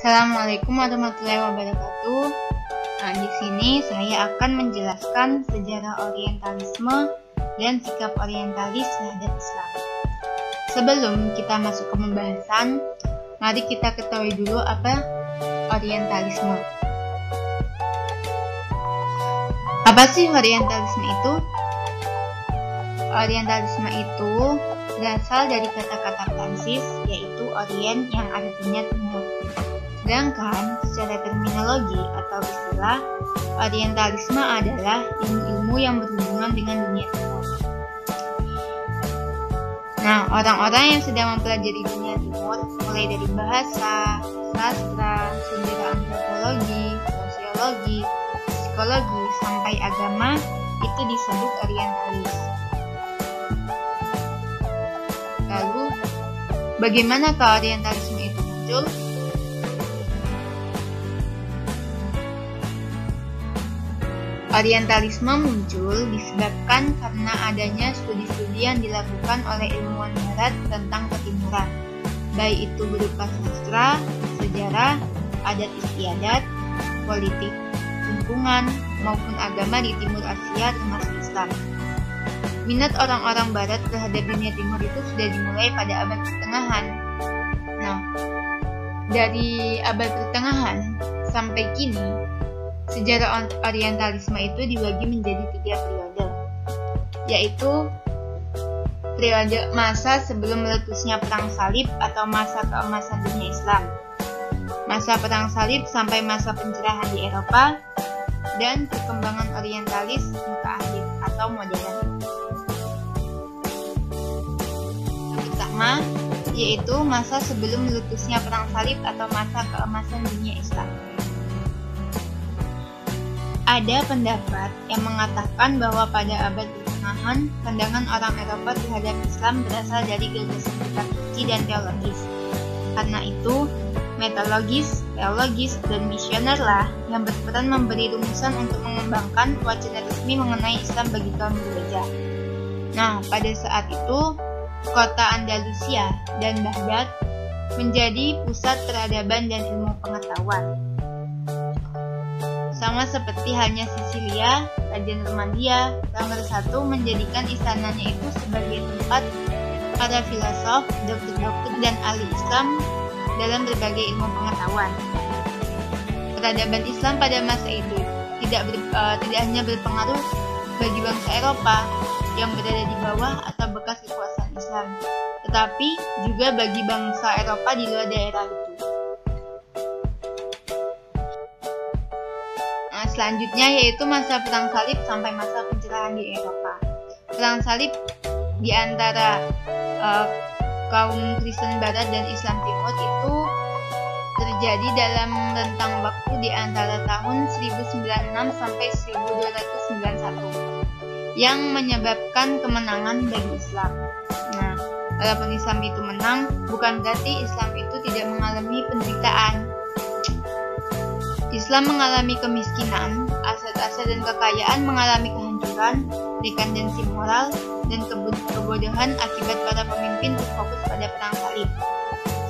Assalamualaikum warahmatullahi wabarakatuh. Nah, di sini saya akan menjelaskan sejarah Orientalisme dan sikap orientalis terhadap Islam. Sebelum kita masuk ke pembahasan, mari kita ketahui dulu apa Orientalisme. Apa sih Orientalisme itu? Orientalisme itu berasal dari kata-kata Prancis, yaitu Orient yang artinya timur. Sedangkan secara terminologi atau istilah, Orientalisme adalah ilmu-ilmu yang berhubungan dengan dunia timur. Nah, orang-orang yang sedang mempelajari dunia timur, mulai dari bahasa, sastra, sejarah antropologi, sosiologi, psikologi, sampai agama, itu disebut orientalis. Lalu, bagaimana Orientalisme itu muncul? Orientalisme muncul disebabkan karena adanya studi-studi yang dilakukan oleh ilmuwan barat tentang ketimuran, baik itu berupa sastra, sejarah, adat istiadat, politik, lingkungan, maupun agama di timur Asia termasuk Islam. Minat orang-orang barat terhadap dunia timur itu sudah dimulai pada abad pertengahan. Nah, dari abad pertengahan sampai kini, sejarah Orientalisme itu dibagi menjadi 3 periode, yaitu periode masa sebelum meletusnya Perang Salib atau masa keemasan dunia Islam, masa Perang Salib sampai masa pencerahan di Eropa, dan perkembangan orientalis mutaakhir atau modern. Yang pertama, yaitu masa sebelum meletusnya Perang Salib atau masa keemasan dunia Islam. Ada pendapat yang mengatakan bahwa pada abad pertengahan, pandangan orang Eropa terhadap Islam berasal dari gagasan metafisik dan teologis. Karena itu, metodologis, teologis, dan misionerlah yang berperan memberi rumusan untuk mengembangkan wacana resmi mengenai Islam bagi kaum gereja. Nah, pada saat itu, kota Andalusia dan Baghdad menjadi pusat peradaban dan ilmu pengetahuan. Sama seperti halnya Sisilia, Raja Normandia, Rangger I menjadikan istananya itu sebagai tempat para filosof, dokter-dokter, dan ahli Islam dalam berbagai ilmu pengetahuan. Peradaban Islam pada masa itu tidak hanya berpengaruh bagi bangsa Eropa yang berada di bawah atau bekas kekuasaan Islam, tetapi juga bagi bangsa Eropa di luar daerah itu. Selanjutnya yaitu masa Perang Salib sampai masa pencerahan di Eropa. Perang Salib di antara kaum Kristen Barat dan Islam Timur itu terjadi dalam rentang waktu di antara tahun 1096 sampai 1291 yang menyebabkan kemenangan bagi Islam. Nah, walaupun Islam itu menang, bukan berarti Islam itu tidak mengalami penderitaan. Islam mengalami kemiskinan, aset-aset dan kekayaan mengalami kehancuran, dekandensi moral, dan kebodohan akibat para pemimpin terfokus pada Perang Salib.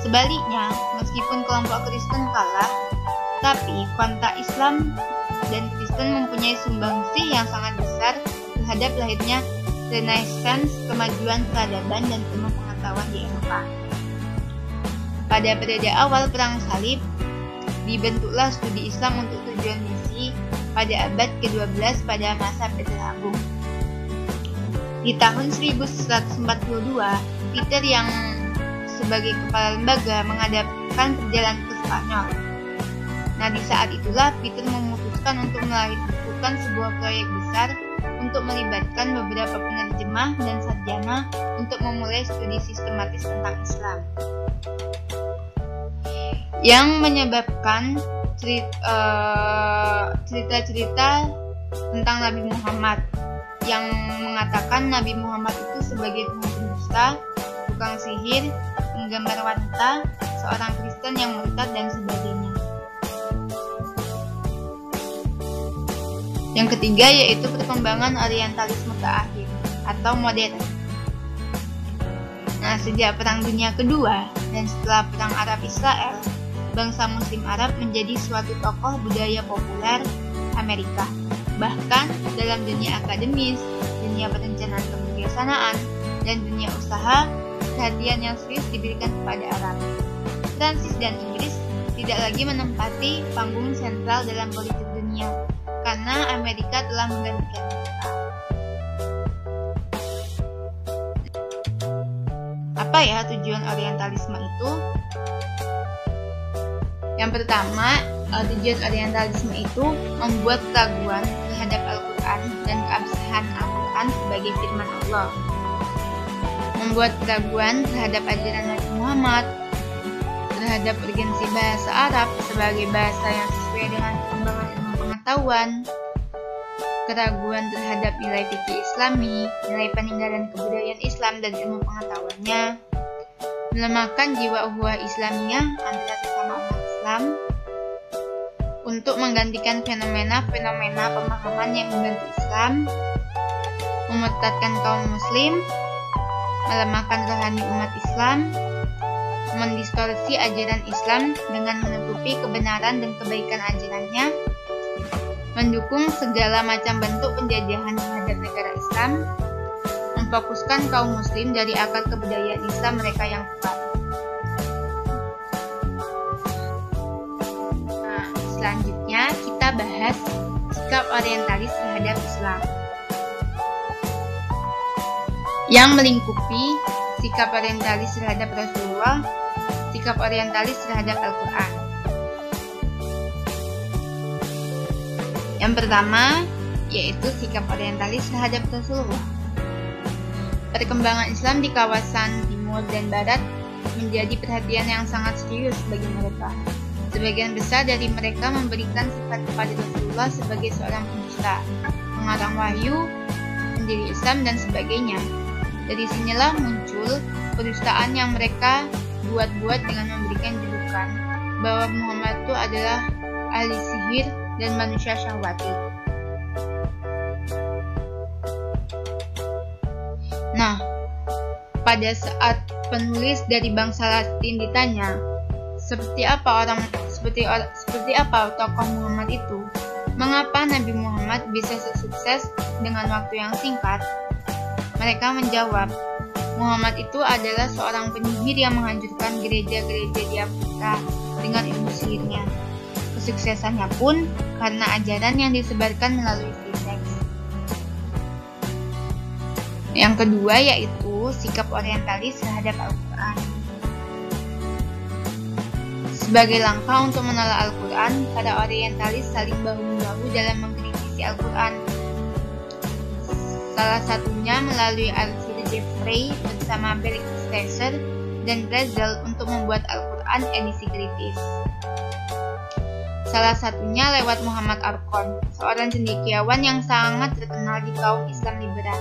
Sebaliknya, meskipun kelompok Kristen kalah, tapi kontak Islam dan Kristen mempunyai sumbangsih yang sangat besar terhadap lahirnya Renaissance, kemajuan peradaban dan ilmu pengetahuan di Eropa. Pada periode awal Perang Salib, dibentuklah studi Islam untuk tujuan misi pada abad ke-12 pada masa Peter Agung. Di tahun 1142, Peter yang sebagai kepala lembaga mengadakan perjalanan ke Spanyol. Nah, di saat itulah Peter memutuskan untuk melakukan sebuah proyek besar untuk melibatkan beberapa penerjemah dan sarjana untuk memulai studi sistematis tentang Islam, yang menyebabkan cerita-cerita tentang Nabi Muhammad yang mengatakan Nabi Muhammad itu sebagai pendusta, tukang sihir, penggambar wanita, seorang Kristen yang murtad, dan sebagainya. Yang ketiga yaitu perkembangan orientalisme terakhir atau modern. Nah, sejak Perang Dunia Kedua dan setelah Perang Arab Israel, bangsa Muslim Arab menjadi suatu tokoh budaya populer Amerika. Bahkan dalam dunia akademis, dunia perencanaan kebijaksanaan, dan dunia usaha, perhatian yang serius diberikan kepada Arab. Prancis dan Inggris tidak lagi menempati panggung sentral dalam politik dunia, karena Amerika telah menggantikan mereka. Apa ya tujuan orientalisme itu? Yang pertama, tujuan orientalisme itu membuat keraguan terhadap Al-Quran dan keabsahan Al-Quran sebagai firman Allah, membuat keraguan terhadap ajaran Nabi Muhammad, terhadap urgensi bahasa Arab sebagai bahasa yang sesuai dengan perkembangan ilmu pengetahuan, keraguan terhadap nilai fikih Islami, nilai peninggalan kebudayaan Islam dan ilmu pengetahuannya, melemahkan jiwa ukhuwah Islamiyah antara sesama umat Islam, untuk menggantikan fenomena-fenomena pemahaman yang membantu Islam, memurtadkan kaum Muslim, melemahkan rohani umat Islam, mendistorsi ajaran Islam dengan menutupi kebenaran dan kebaikan ajarannya, mendukung segala macam bentuk penjajahan terhadap negara Islam, memfokuskan kaum Muslim dari akar kebudayaan Islam mereka yang kuat. Selanjutnya kita bahas sikap orientalis terhadap Islam, yang melingkupi sikap orientalis terhadap Rasulullah, sikap orientalis terhadap Al-Quran. Yang pertama, yaitu sikap orientalis terhadap Rasulullah. Perkembangan Islam di kawasan timur dan barat menjadi perhatian yang sangat serius bagi mereka. Sebagian besar dari mereka memberikan sifat kepada Rasulullah sebagai seorang pendusta, pengarang wahyu, pendiri Islam, dan sebagainya. Dari sinilah muncul kedustaan yang mereka buat-buat dengan memberikan julukan bahwa Muhammad itu adalah ahli sihir dan manusia syahwati. Nah, pada saat penulis dari bangsa Latin ditanya, seperti apa tokoh Muhammad itu? Mengapa Nabi Muhammad bisa sukses dengan waktu yang singkat? Mereka menjawab, Muhammad itu adalah seorang penyihir yang menghancurkan gereja-gereja di Afrika dengan ilmu sihirnya. Kesuksesannya pun karena ajaran yang disebarkan melalui free sex. Yang kedua yaitu sikap orientalis terhadap Al-Quran. Sebagai langkah untuk menolak Al-Quran, para orientalis saling bahu-membahu dalam mengkritisi Al-Quran. Salah satunya melalui Arthur Jeffrey bersama Berk Stasser dan Pretzel untuk membuat Al-Quran edisi kritis. Salah satunya lewat Muhammad Arkhon, seorang cendekiawan yang sangat terkenal di kaum Islam liberal.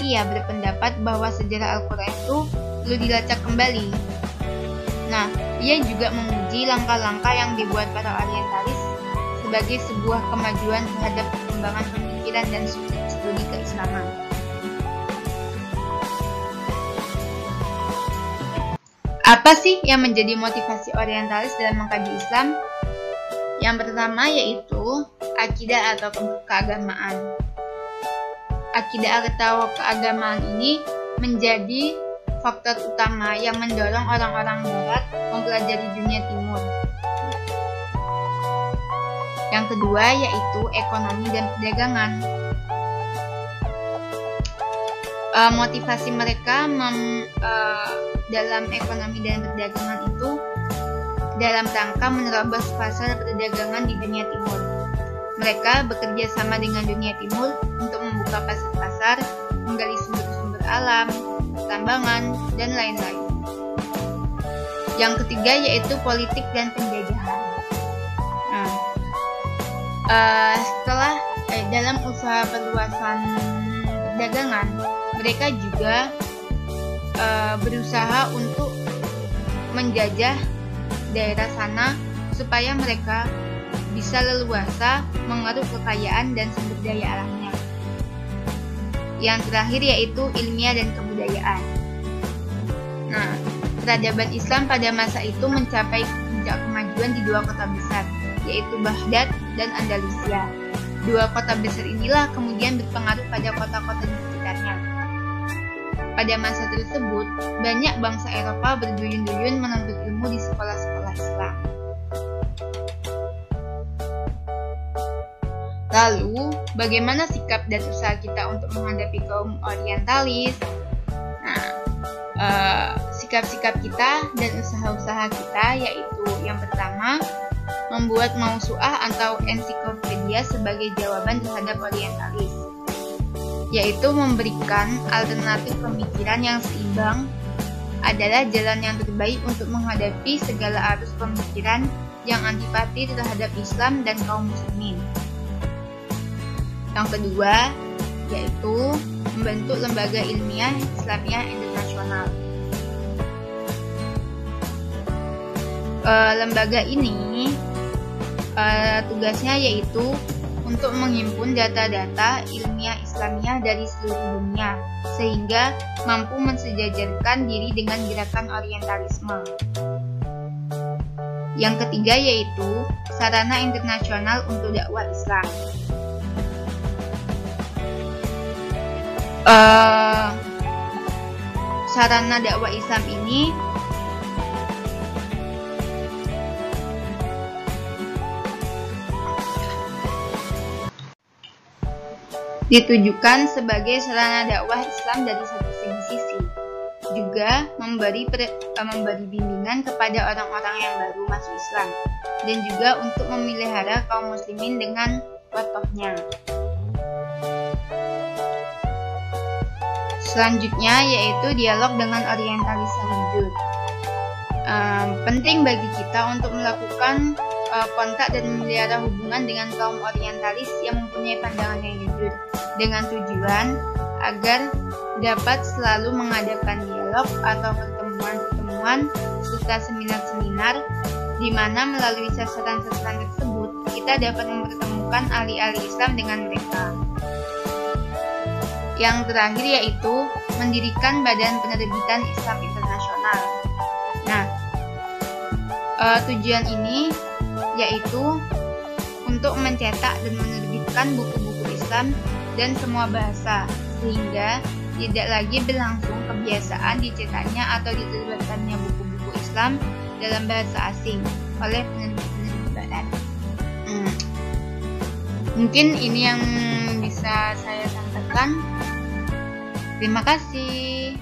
Ia berpendapat bahwa sejarah Al-Quran itu perlu dilacak kembali. Nah, ia juga memuji langkah-langkah yang dibuat para orientalis sebagai sebuah kemajuan terhadap perkembangan pemikiran dan studi keislaman. Apa sih yang menjadi motivasi orientalis dalam mengkaji Islam? Yang pertama yaitu akidah atau keagamaan. Akidah atau keagamaan ini menjadi faktor utama yang mendorong orang-orang Barat mempelajari dunia timur. Yang kedua yaitu ekonomi dan perdagangan. Motivasi mereka dalam ekonomi dan perdagangan itu dalam rangka menerobos pasar perdagangan di dunia timur. Mereka bekerja sama dengan dunia timur untuk membuka pasar-pasar, menggali sumber-sumber alam, tambangan, dan lain-lain. Yang ketiga yaitu politik dan penjajahan. Setelah dalam usaha perluasan perdagangan, mereka juga berusaha untuk menjajah daerah sana supaya mereka bisa leluasa mengeruk kekayaan dan sumber daya alamnya. Yang terakhir yaitu ilmiah dan kebudayaan. Nah, peradaban Islam pada masa itu mencapai puncak kemajuan tujuan di 2 kota besar, yaitu Baghdad dan Andalusia. 2 kota besar inilah kemudian berpengaruh pada kota-kota di sekitarnya. Pada masa tersebut, banyak bangsa Eropa berduyun-duyun menuntut ilmu di sekolah-sekolah Islam. Lalu, bagaimana sikap dan usaha kita untuk menghadapi kaum orientalis? Sikap-sikap kita dan usaha-usaha kita yaitu yang pertama, membuat mausu'ah atau ensiklopedia sebagai jawaban terhadap orientalis, yaitu memberikan alternatif pemikiran yang seimbang adalah jalan yang terbaik untuk menghadapi segala arus pemikiran yang antipati terhadap Islam dan kaum muslimin. Yang kedua, yaitu membentuk lembaga ilmiah Islamiyah internasional. Lembaga ini tugasnya yaitu untuk menghimpun data-data ilmiah Islamiyah dari seluruh dunia, sehingga mampu mensejajarkan diri dengan gerakan orientalisme. Yang ketiga yaitu sarana internasional untuk dakwah Islam. Sarana dakwah Islam ini ditujukan sebagai sarana dakwah Islam dari satu sisi, juga memberi bimbingan kepada orang-orang yang baru masuk Islam, dan juga untuk memelihara kaum muslimin dengan watohnya. Selanjutnya yaitu dialog dengan orientalis yang jujur. Penting bagi kita untuk melakukan kontak dan memelihara hubungan dengan kaum orientalis yang mempunyai pandangan yang jujur, dengan tujuan agar dapat selalu mengadakan dialog atau pertemuan-pertemuan serta seminar-seminar di mana melalui sasaran-sasaran tersebut kita dapat mempertemukan ahli-ahli Islam dengan mereka. Yang terakhir yaitu mendirikan Badan Penerbitan Islam Internasional. Nah, tujuan ini yaitu untuk mencetak dan menerbitkan buku-buku Islam dan semua bahasa, sehingga tidak lagi berlangsung kebiasaan dicetaknya atau diterbitkannya buku-buku Islam dalam bahasa asing oleh penerbit-penerbit barat. Mungkin ini yang bisa saya sampaikan. Terima kasih.